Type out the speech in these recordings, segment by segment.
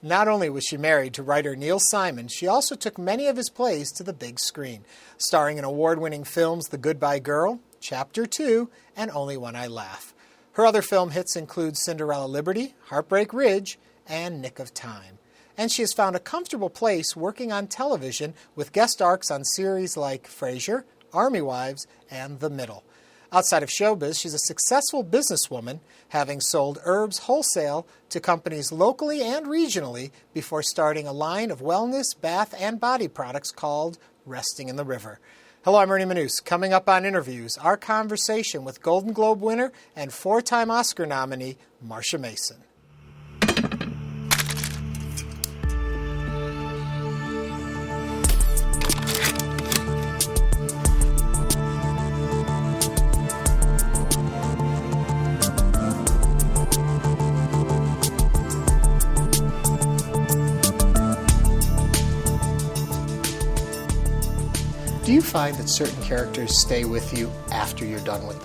Not only was she married to writer Neil Simon, she also took many of his plays to the big screen, starring in award-winning films The Goodbye Girl, Chapter 2, and Only When I Laugh. Her other film hits include Cinderella Liberty, Heartbreak Ridge, and Nick of Time. And she has found a comfortable place working on television with guest arcs on series like Frasier, Army Wives, and The Middle. Outside of showbiz, she's a successful businesswoman, having sold herbs wholesale to companies locally and regionally before starting a line of wellness, bath, and body products called Resting in the River. Hello, I'm Ernie Manouse. Coming up on InnerVIEWS, our conversation with Golden Globe winner and four-time Oscar nominee Marsha Mason. Do you find that certain characters stay with you after you're done with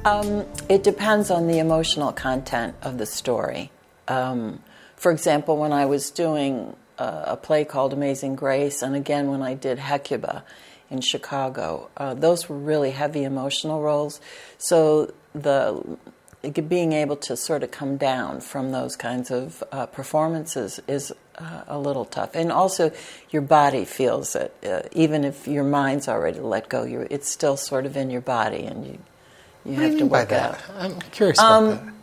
them? It depends on the emotional content of the story. For example, when I was doing a play called Amazing Grace, and again when I did Hecuba in Chicago, those were really heavy emotional roles. So being able to sort of come down from those kinds of performances is a little tough. And also, your body feels it. Even if your mind's already let go, it's still sort of in your body, and you have to work it out. I'm curious about that.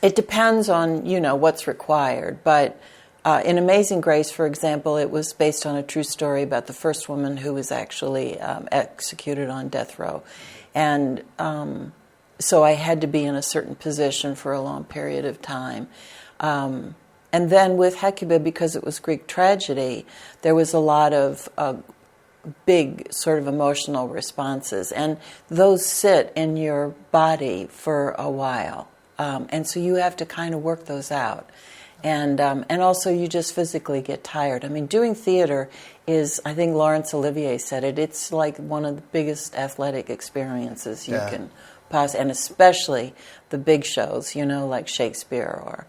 It depends on, what's required. But in Amazing Grace, for example, it was based on a true story about the first woman who was actually executed on death row. And so I had to be in a certain position for a long period of time. And then with Hecuba, because it was Greek tragedy, there was a lot of big sort of emotional responses. And those sit in your body for a while. And so you have to kind of work those out. And also you just physically get tired. I mean, doing theater is, I think Laurence Olivier said it, it's like one of the biggest athletic experiences you can possibly, and especially the big shows, like Shakespeare or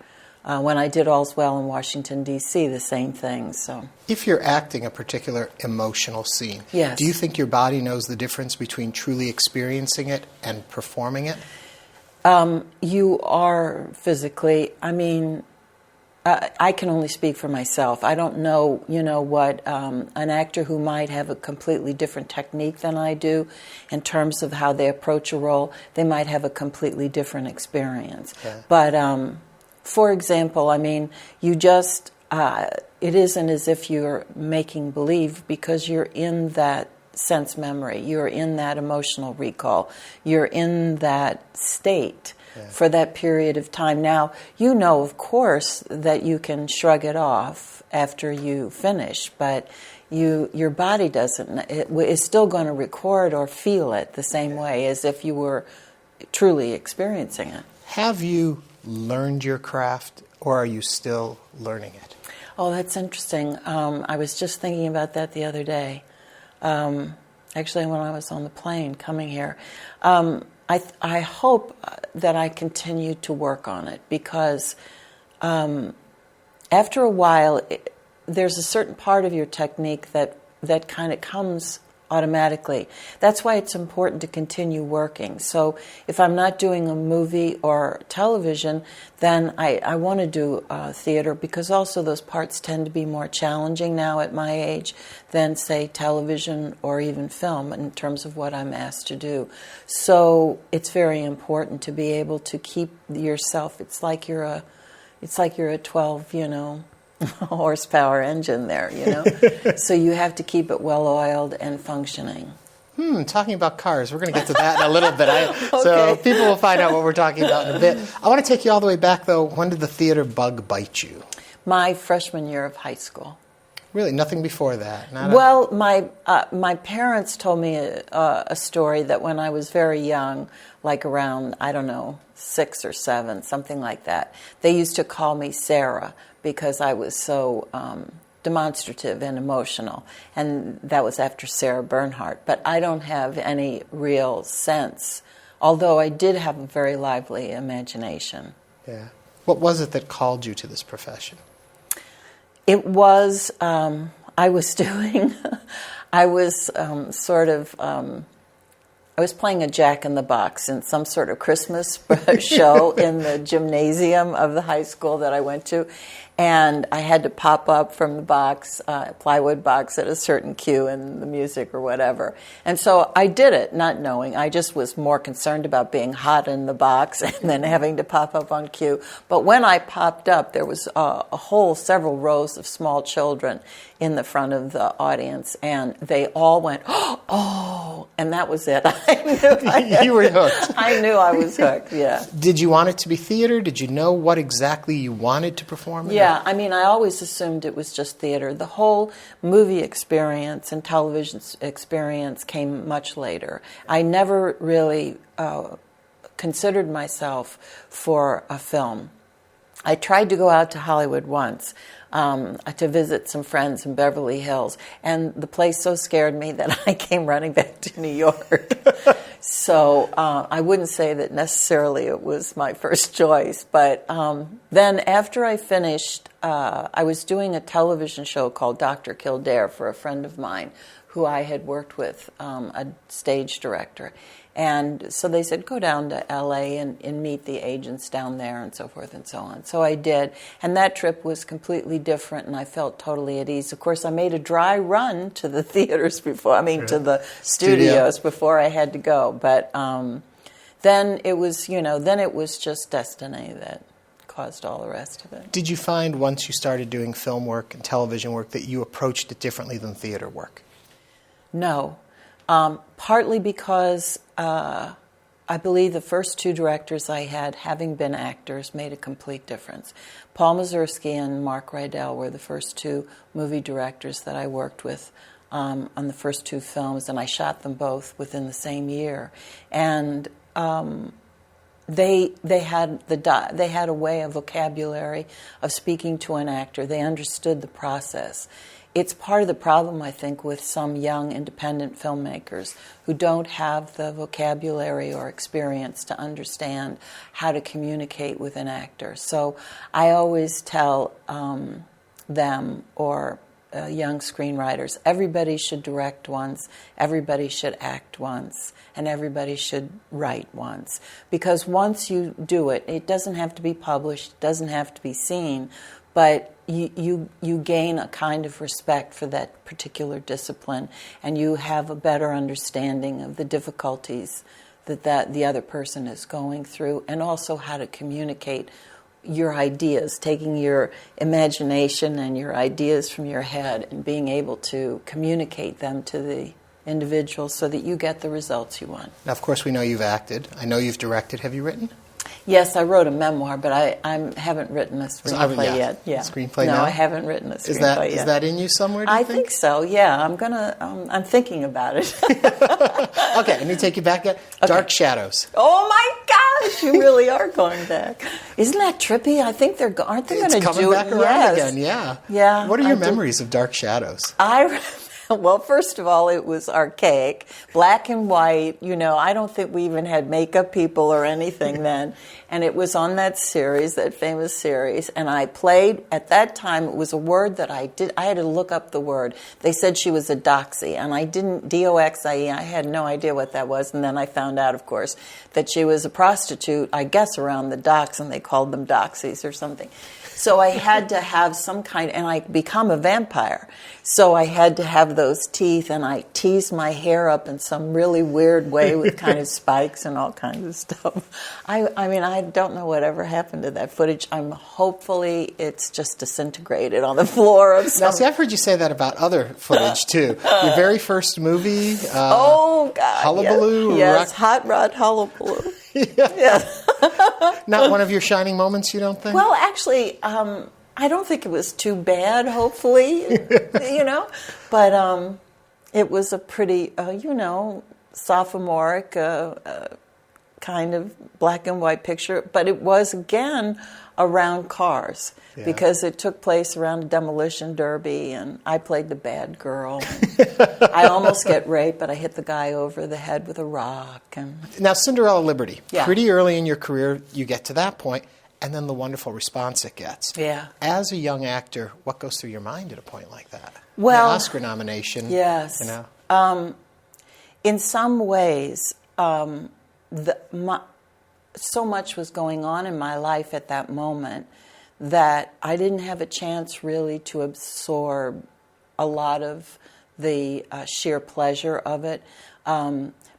when I did All's Well in Washington, D.C., the same thing. So, if you're acting a particular emotional scene, yes. Do you think your body knows the difference between truly experiencing it and performing it? You are physically, I can only speak for myself. I don't know, what an actor who might have a completely different technique than I do in terms of how they approach a role, they might have a completely different experience. Okay. But, for example, you just, it isn't as if you're making believe because you're in that sense memory, you're in that emotional recall, you're in that state. Yeah. For that period of time. Now, of course, that you can shrug it off after you finish, but your body doesn't. It's still going to record or feel it the same way as if you were truly experiencing it. Have you learned your craft, or are you still learning it? Oh, that's interesting. I was just thinking about that the other day. Actually, when I was on the plane coming here. I hope that I continue to work on it because after a while, there's a certain part of your technique that kind of comes automatically. That's why it's important to continue working. So if I'm not doing a movie or television, then I want to do theater because also those parts tend to be more challenging now at my age than, say, television or even film in terms of what I'm asked to do. So it's very important to be able to keep yourself. It's like you're a 12, horsepower engine there, So you have to keep it well-oiled and functioning. Talking about cars, we're going to get to that in a little bit. Okay. So people will find out what we're talking about in a bit. I want to take you all the way back, though. When did the theater bug bite you? My freshman year of high school. Really? Nothing before that? Well, my parents told me a story that when I was very young, like around, 6 or 7, something like that, they used to call me Sarah because I was so demonstrative and emotional. And that was after Sarah Bernhardt. But I don't have any real sense, although I did have a very lively imagination. Yeah. What was it that called you to this profession? It was, I was doing, I was I was playing a Jack-in-the-Box in some sort of Christmas show in the gymnasium of the high school that I went to, and I had to pop up from the box, plywood box at a certain cue in the music or whatever. And so I did it, not knowing. I just was more concerned about being hot in the box and then having to pop up on cue. But when I popped up, there was several rows of small children in the front of the audience, and they all went, "Oh!" And that was it. I knew You were hooked. I knew I was hooked. Yeah. Did you want it to be theater? Did you know what exactly you wanted to perform in? Yeah, I mean, I always assumed it was just theater. The whole movie experience and television experience came much later. I never really considered myself for a film. I tried to go out to Hollywood once to visit some friends in Beverly Hills, and the place so scared me that I came running back to New York. So I wouldn't say that necessarily it was my first choice, but then after I finished, I was doing a television show called Dr. Kildare for a friend of mine who I had worked with, a stage director. And so they said, go down to L.A. and meet the agents down there and so forth and so on. So I did. And that trip was completely different, and I felt totally at ease. Of course, I made a dry run to the theaters before, to the studios before I had to go. But then it was, then it was just destiny that caused all the rest of it. Did you find once you started doing film work and television work that you approached it differently than theater work? No. Partly because I believe the first two directors I had, having been actors, made a complete difference. Paul Mazursky and Mark Rydell were the first two movie directors that I worked with on the first two films, and I shot them both within the same year. And they had a way, a vocabulary of speaking to an actor. They understood the process. It's part of the problem, I think, with some young independent filmmakers who don't have the vocabulary or experience to understand how to communicate with an actor. So I always tell them or young screenwriters, everybody should direct once, everybody should act once, and everybody should write once. Because once you do it, it doesn't have to be published, it doesn't have to be seen, but you gain a kind of respect for that particular discipline, and you have a better understanding of the difficulties that the other person is going through, and also how to communicate your ideas, taking your imagination and your ideas from your head and being able to communicate them to the individual so that you get the results you want. Now, of course, we know you've acted. I know you've directed. Have you written? Yes, I wrote a memoir, but I haven't written a screenplay yet. Yeah. Screenplay no, now? I haven't written a screenplay yet. Is that in you somewhere, do you I think so, yeah. I'm thinking about it. Okay, let me take you back. Dark Shadows. Oh my gosh, you really are going back. Isn't that trippy? I think aren't they going to do it? It's coming back around again, yeah. Yeah. What are your memories of Dark Shadows? Well, first of all, it was archaic, black and white. I don't think we even had makeup people or anything then. And it was on that series, that famous series. And I played, at that time, it was a word that I had to look up the word. They said she was a doxie, and I didn't, D-O-X-I-E, I had no idea what that was. And then I found out, of course, that she was a prostitute, I guess, around the docks, and they called them doxies or something. So I had to have some kind, and I become a vampire. So I had to have those teeth, and I teased my hair up in some really weird way with kind of spikes and all kinds of stuff. I mean, I don't know whatever happened to that footage. Hopefully it's just disintegrated on the floor of some... Now, see, I've heard you say that about other footage, too. Your very first movie, oh, God, Hullabaloo? Yes, Hot Rod Hullabaloo. Yes. Not one of your shining moments, you don't think? Well, actually, I don't think it was too bad, hopefully, But it was a pretty, sophomoric kind of black and white picture. But it was, again, around cars. Yeah. Because it took place around a demolition derby, and I played the bad girl. I almost get raped, but I hit the guy over the head with a rock. And now, Cinderella Liberty. Yeah. Pretty early in your career, you get to that point. and then the wonderful response it gets. Yeah. As a young actor, what goes through your mind at a point like that? Well, the Oscar nomination. Yes. You know? In some ways, so much was going on in my life at that moment that I didn't have a chance really to absorb a lot of the sheer pleasure of it,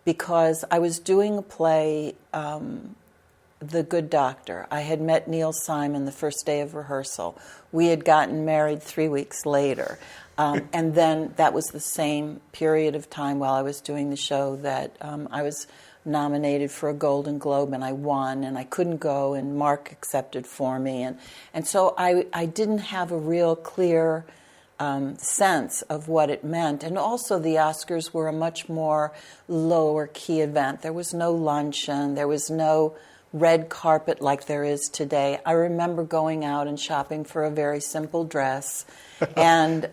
because I was doing a play, The Good Doctor. I had met Neil Simon the first day of rehearsal. We had gotten married 3 weeks later. And then that was the same period of time while I was doing the show that I was nominated for a Golden Globe, and I won, and I couldn't go, and Mark accepted for me. And so I didn't have a real clear sense of what it meant. And also the Oscars were a much more lower key event. There was no luncheon. There was no red carpet like there is today. I remember going out and shopping for a very simple dress, and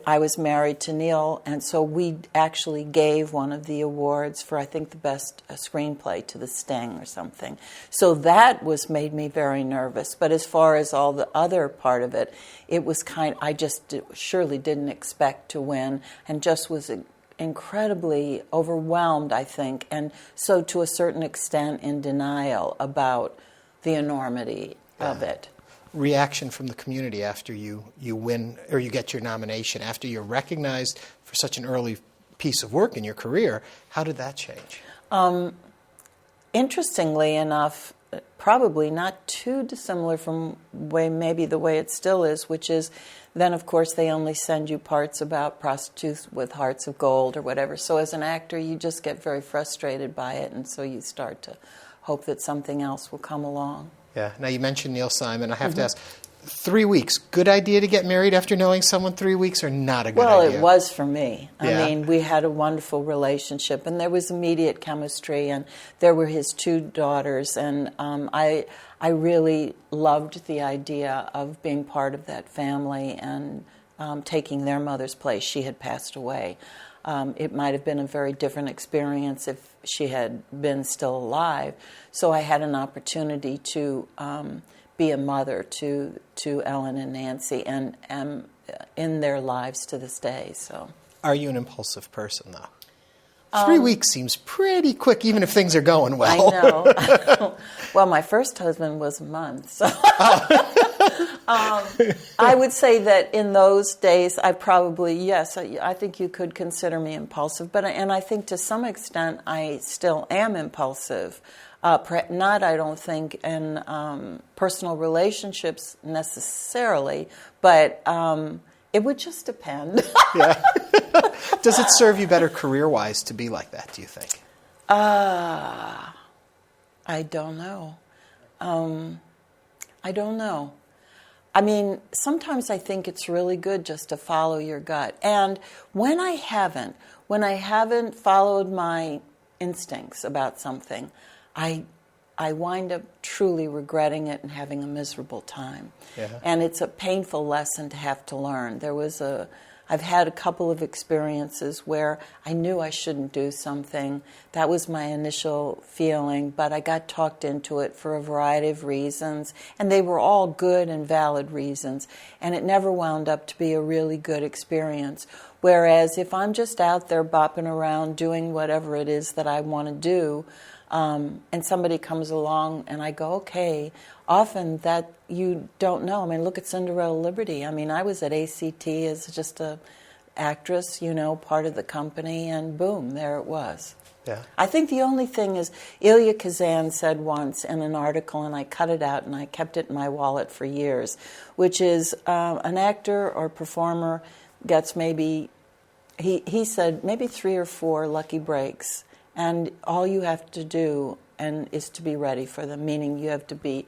I was married to Neil, and so we actually gave one of the awards for, I think, the best screenplay to The Sting or something. So that made me very nervous. But as far as all the other part of it, it was I just surely didn't expect to win, and just was incredibly overwhelmed, I think, and so to a certain extent in denial about the enormity of it. Reaction from the community after you win, or you get your nomination, after you're recognized for such an early piece of work in your career, how did that change? Interestingly enough, probably not too dissimilar from maybe the way it still is, which is then, of course, they only send you parts about prostitutes with hearts of gold or whatever. So as an actor, you just get very frustrated by it, and so you start to hope that something else will come along. Yeah. Now, you mentioned Neil Simon. I have to ask, 3 weeks, good idea to get married after knowing someone 3 weeks, or not a good idea? Well, it was for me. Yeah. I mean, we had a wonderful relationship, and there was immediate chemistry, and there were his 2 daughters, and I really loved the idea of being part of that family and taking their mother's place. She had passed away. It might have been a very different experience if she had been still alive. So I had an opportunity to be a mother to Ellen and Nancy, and am in their lives to this day. So, are you an impulsive person, though? 3 weeks seems pretty quick, even if things are going well. I know. Well, my first husband was a month, so I would say that in those days, I probably, yes, I think you could consider me impulsive, and I think to some extent I still am impulsive. Not, I don't think, in personal relationships necessarily, but it would just depend. Yeah. Does it serve you better career-wise to be like that, do you think? I don't know. I don't know. I mean, sometimes I think it's really good just to follow your gut. And when I haven't followed my instincts about something, I wind up truly regretting it and having a miserable time. Yeah. And it's a painful lesson to have to learn. I've had a couple of experiences where I knew I shouldn't do something. That was my initial feeling, but I got talked into it for a variety of reasons, and they were all good and valid reasons, and it never wound up to be a really good experience. Whereas if I'm just out there bopping around doing whatever it is that I want to do, and somebody comes along and I go, okay, often that you don't know. I mean, look at Cinderella Liberty. I mean, I was at ACT as just a actress, part of the company, and boom, there it was. Yeah. I think the only thing is, Ilya Kazan said once in an article, and I cut it out and I kept it in my wallet for years, which is an actor or performer gets maybe, he said, maybe 3 or 4 lucky breaks. And all you have to do is to be ready for them, meaning you have to be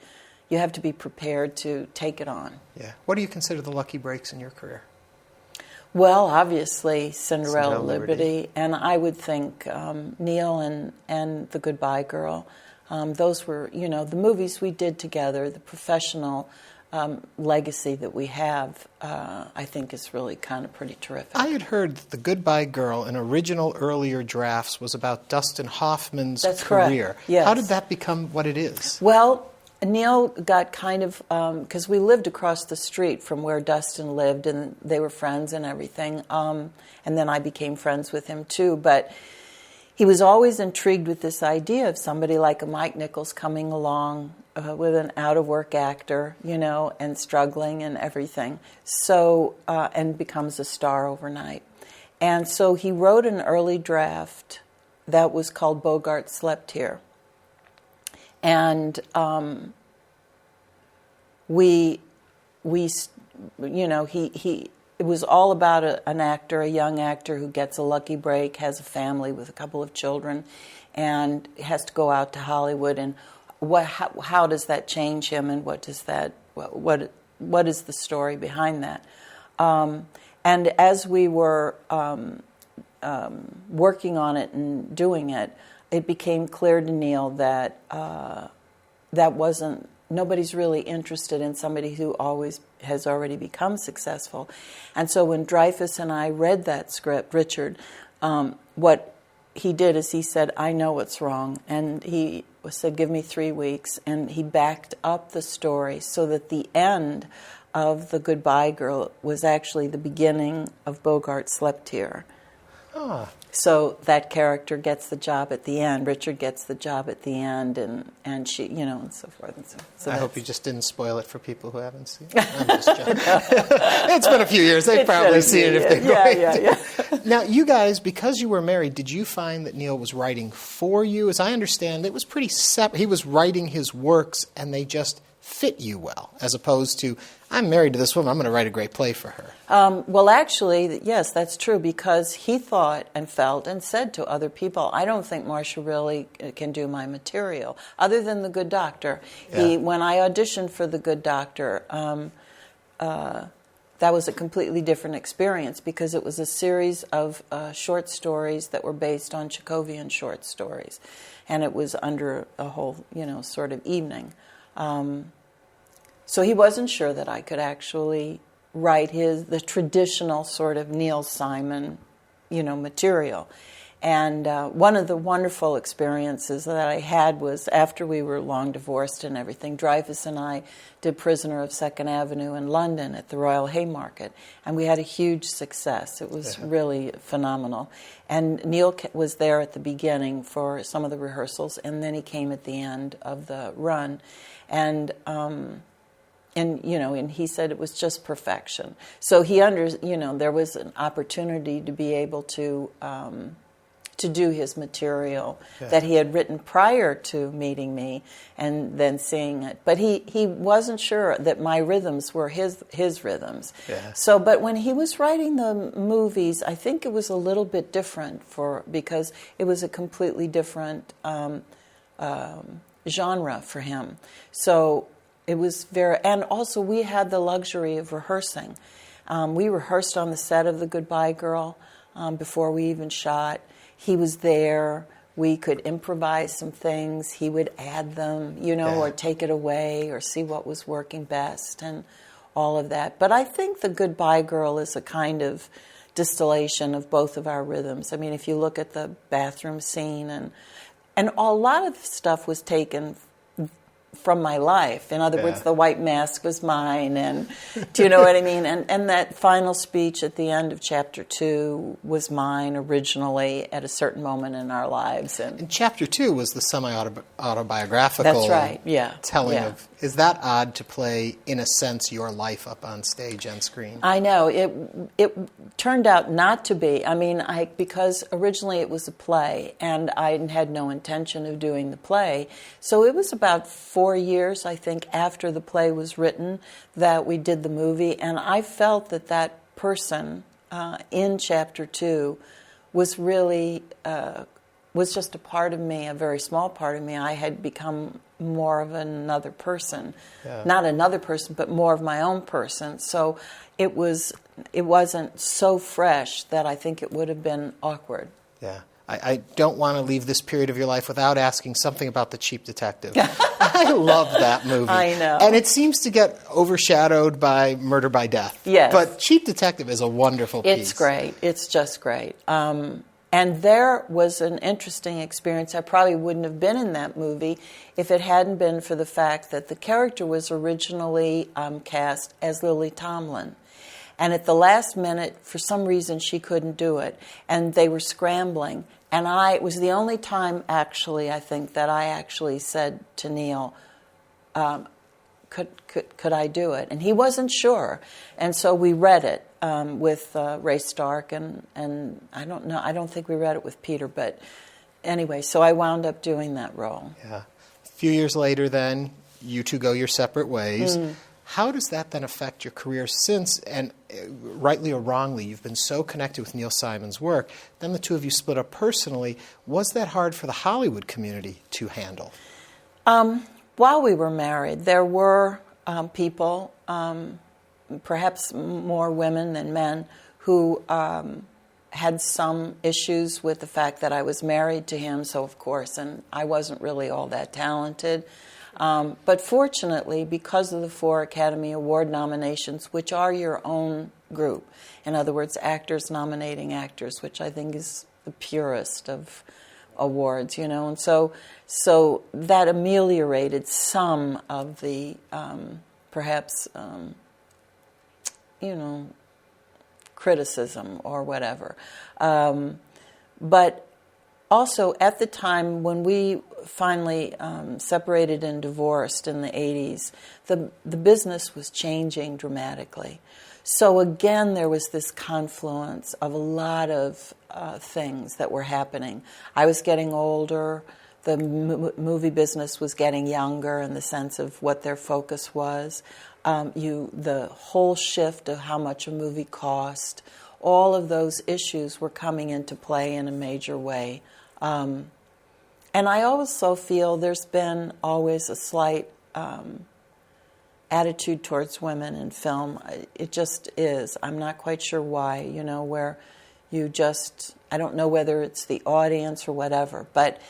prepared to take it on. Yeah. What do you consider the lucky breaks in your career? Well, obviously Cinderella Liberty, and I would think Neil and The Goodbye Girl. Those were, the movies we did together, the professional legacy that we have, I think is really kind of pretty terrific. I had heard that The Goodbye Girl in original earlier drafts was about Dustin Hoffman's That's career. Correct. Yes. How did that become what it is? Well, Neil got kind of, because we lived across the street from where Dustin lived, and they were friends and everything, and then I became friends with him too, but he was always intrigued with this idea of somebody like a Mike Nichols coming along with an out-of-work actor, and struggling and everything, so, and becomes a star overnight. And so he wrote an early draft that was called Bogart Slept Here. And it was all about an actor, a young actor who gets a lucky break, has a family with a couple of children, and has to go out to Hollywood. And how does that change him? And what is the story behind that? And as we were working on it and doing it, it became clear to Neil that nobody's really interested in somebody who has already become successful. And so when Dreyfuss and I read that script, Richard, what he did is he said, I know what's wrong. And he said, give me 3 weeks. And he backed up the story so that the end of The Goodbye Girl was actually the beginning of Bogart Slept Here. Oh. So that character gets the job at the end. Richard gets the job at the end, and she, and so forth and so. So I hope you just didn't spoil it for people who haven't seen it. I'm just joking. It's been a few years. They've probably seen it if they're going to. Yeah. Now, you guys, because you were married, did you find that Neil was writing for you? As I understand, it was pretty separate. He was writing his works, and they just fit you well, as opposed to, I'm married to this woman, I'm going to write a great play for her. Well, actually, yes, that's true, because he thought and felt and said to other people, I don't think Marsha really can do my material, other than The Good Doctor. Yeah. When I auditioned for The Good Doctor, that was a completely different experience, because it was a series of short stories that were based on Chekhovian short stories, and it was under a whole, sort of evening. So he wasn't sure that I could actually write the traditional sort of Neil Simon, material. And one of the wonderful experiences that I had was after we were long divorced and everything, Dreyfuss and I did Prisoner of Second Avenue in London at the Royal Haymarket, and we had a huge success. It was really phenomenal. And Neil was there at the beginning for some of the rehearsals, and then he came at the end of the run. And he said it was just perfection. So there was an opportunity to be able to do his material that he had written prior to meeting me and then seeing it. But he wasn't sure that my rhythms were his rhythms. Yeah. So, but when he was writing the movies, I think it was a little bit different because it was a completely different genre for him. So it was and also we had the luxury of rehearsing. We rehearsed on the set of The Goodbye Girl before we even shot. He was there. We could improvise some things. He would add them, or take it away or see what was working best and all of that. But I think The Goodbye Girl is a kind of distillation of both of our rhythms. I mean, if you look at the bathroom scene and a lot of stuff was taken from my life. In other words, the white mask was mine, and do you know what I mean? And that final speech at the end of Chapter 2 was mine originally at a certain moment in our lives. And Chapter 2 was the semi-autobiographical that's right, telling of... Is that odd to play, in a sense, your life up on stage and screen? I know. It turned out not to be. I mean, because originally it was a play, and I had no intention of doing the play. So it was about 4 years, I think, after the play was written that we did the movie, and I felt that person in Chapter 2 was really... was just a part of me, a very small part of me. I had become more of another person. Yeah. Not another person, but more of my own person. So it wasn't so fresh that I think it would have been awkward. Yeah. I don't want to leave this period of your life without asking something about The Cheap Detective. I love that movie. I know. And it seems to get overshadowed by Murder by Death. Yes. But Cheap Detective is a wonderful piece. It's great. It's just great. And there was an interesting experience. I probably wouldn't have been in that movie if it hadn't been for the fact that the character was originally cast as Lily Tomlin. And at the last minute, for some reason, she couldn't do it. And they were scrambling. And it was the only time, actually, I think, that I actually said to Neil, could I do it? And he wasn't sure. And so we read it with Ray Stark, and I don't know, I don't think we read it with Peter, but anyway, so I wound up doing that role. Yeah. A few years later then, you two go your separate ways. How does that then affect your career since, and rightly or wrongly, you've been so connected with Neil Simon's work, then the two of you split up personally. Was that hard for the Hollywood community to handle? While we were married, there were people, perhaps more women than men, who had some issues with the fact that I was married to him, so of course, and I wasn't really all that talented. But fortunately, because of the 4 Academy Award nominations, which are your own group, in other words, actors nominating actors, which I think is the purest of awards, you know, and so that ameliorated some of the perhaps criticism or whatever. But also at the time when we finally separated and divorced in the 80s, the business was changing dramatically. So again, there was this confluence of a lot of things that were happening. I was getting older. The movie business was getting younger in the sense of what their focus was. The whole shift of how much a movie cost, all of those issues were coming into play in a major way. And I also feel there's been always a slight attitude towards women in film. It just is. I'm not quite sure why, where you just, I don't know whether it's the audience or whatever, but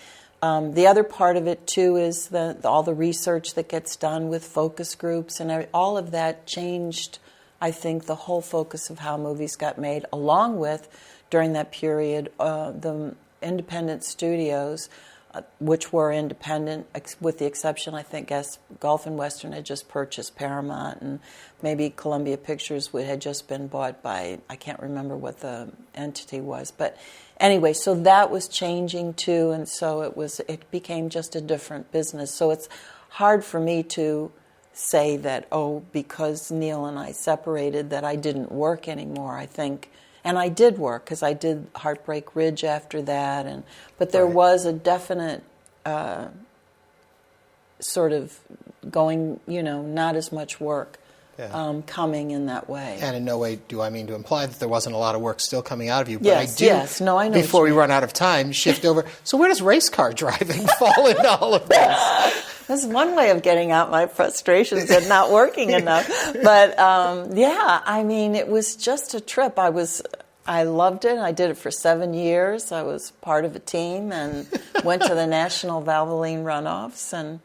the other part of it too is all the research that gets done with focus groups, and all of that changed, I think, the whole focus of how movies got made, along with, during that period, the independent studios, which were independent, with the exception, I think, Gulf and Western had just purchased Paramount, and maybe Columbia Pictures had just been bought by, I can't remember what the entity was. But anyway, so that was changing too, and so it became just a different business. So it's hard for me to say that, because Neil and I separated, that I didn't work anymore, I think. And I did work, because I did Heartbreak Ridge after that, but there was a definite sort of going, not as much work coming in that way. And in no way do I mean to imply that there wasn't a lot of work still coming out of you. But Yes, no, I know. Before we run out of time, shift over. So where does race car driving fall into all of this? That's one way of getting out my frustrations at not working enough. But I mean, it was just a trip. I loved it. I did it for 7 years. I was part of a team and went to the national Valvoline runoffs, and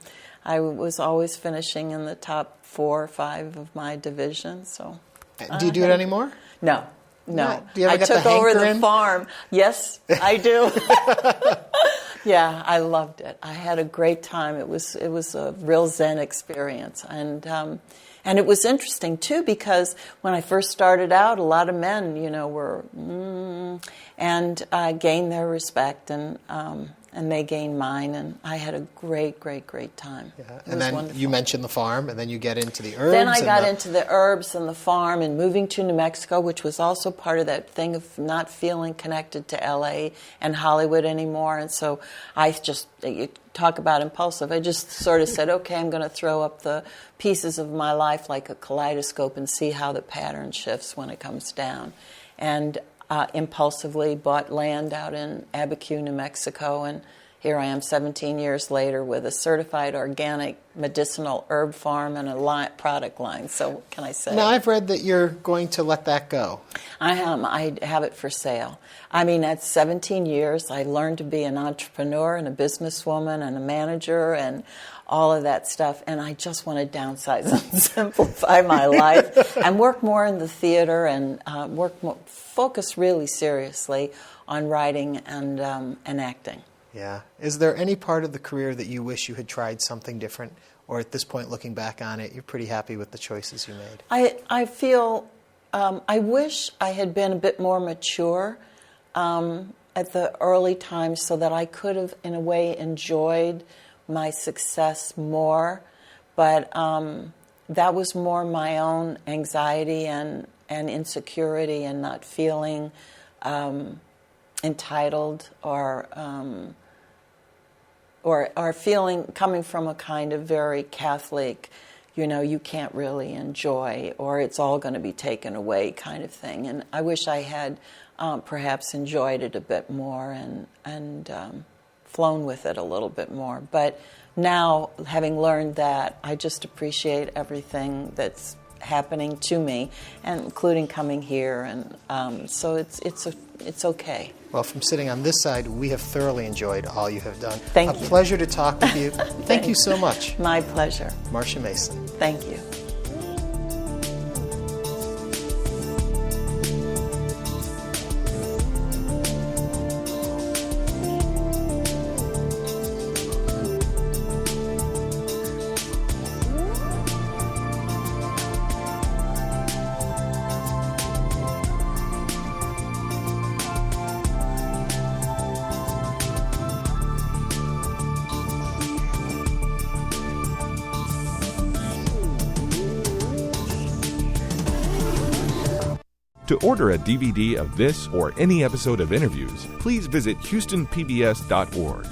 I was always finishing in the top 4 or 5 of my division. So, do you do it anymore? No. Do you ever get took over the hankering? farm. Yes, I do. Yeah, I loved it. I had a great time. It was a real Zen experience, and it was interesting too, because when I first started out, a lot of men, were and I gained their respect, and they gained mine, and I had a great time. Yeah. And then wonderful. You mentioned the farm, and then you get into the herbs. Then I got into the herbs and the farm, and moving to New Mexico, which was also part of that thing of not feeling connected to L.A. and Hollywood anymore. And so you talk about impulsive. I just sort of said, okay, I'm going to throw up the pieces of my life like a kaleidoscope and see how the pattern shifts when it comes down. And impulsively bought land out in Abiquiu, New Mexico, and here I am 17 years later with a certified organic medicinal herb farm and a product line. So what can I say? Now, I've read that you're going to let that go. I am. I have it for sale. I mean, at 17 years, I learned to be an entrepreneur and a businesswoman and a manager and all of that stuff, and I just want to downsize and simplify my life and work more in the theater and focus really seriously on writing and acting. Yeah. Is there any part of the career that you wish you had tried something different? Or at this point, looking back on it, you're pretty happy with the choices you made? I feel, I wish I had been a bit more mature at the early times so that I could have, in a way, enjoyed my success more. But that was more my own anxiety and insecurity and not feeling entitled or feeling, coming from a kind of very Catholic, you can't really enjoy, or it's all going to be taken away kind of thing. And I wish I had perhaps enjoyed it a bit more and flown with it a little bit more. But now, having learned that, I just appreciate everything that's happening to me, and including coming here, and so it's okay. Well, from sitting on this side, we have thoroughly enjoyed all you have done. Thank you. A pleasure to talk with you. Thank you so much. My pleasure. Marsha Mason. Thank you. To order a DVD of this or any episode of InnerVIEWS, please visit HoustonPBS.org.